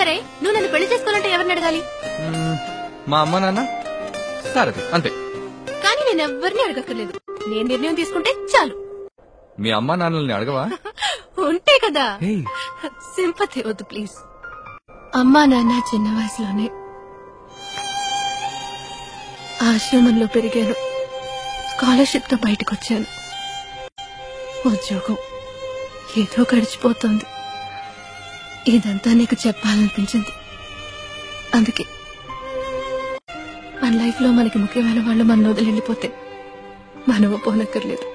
సరే నువ్వు నన్ను పెళ్లి చేసుకోవాలంటే ఎవరిని అడగాలి? మా అమ్మ నాన్న సారథి అంతే. కానీ నేను ఎవరిని అడగక్కర్లేదు, నేను నిర్ణయం తీసుకుంటే చాలు. మీ అమ్మ నాన్నల్ని అడగవా? ఉంటే కదా. సింపతి వద్దు ప్లీజ్. అమ్మా నాన్న చిన్న వయసులోనే ఆశ్రమంలో పెరిగాను. స్కాలర్షిప్ తో బయటకు వచ్చాను. ఉద్యోగం ఏదో గడిచిపోతుంది. ఇదంతా నీకు చెప్పాలనిపించింది. అందుకే మన లైఫ్ లో మనకి ముఖ్యమైన వాళ్ళు మన వదిలి వెళ్ళిపోతే మనము పోనక్కర్లేదు.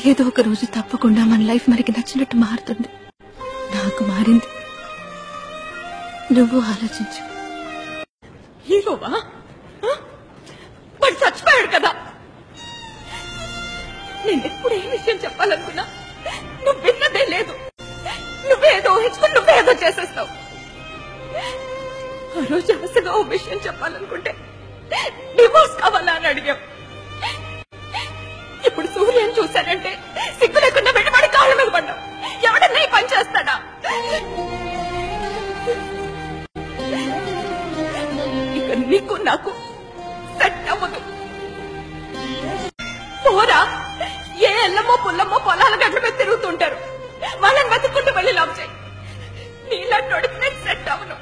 ఏదో ఒక రోజు తప్పకుండా మన లైఫ్ మనకి నచ్చినట్టు మారుతుంది. నాకు మారింది. నువ్వు ఆలోచించు. హీరోవా? వాడు చచ్చిపోయాడు కదా. నేనెప్పుడు ఏ విషయం చెప్పాలనుకున్నా నువ్వు విన్నదే లేదు. నువ్వేదో ఊహించుకుని నువ్వేదో చేసేస్తావు. ఆ రోజు ఆశగా ఓ విషయం చెప్పాలనుకుంటే డివోర్స్ కావాలా అని అడిగాం. ఇప్పుడు సూర్యని చూశానంటే సిగ్గు లేకుండా వెంటబడి కాళ్ళ మీద పడ్డావు. ఎవడన్నా ఈ పని చేస్తాడా? ఇక నీకు నాకు సెట్ అవ్వదు. పోరా, ఏ ఎల్లమ్మో పుల్లమ్మో పొలాల గడ్ల మీద తిరుగుతుంటారు. వాళ్ళని వెతుక్కుంటూ వెళ్ళి లవ్ చేయి. నీలాంటి సెట్ అవ్వను.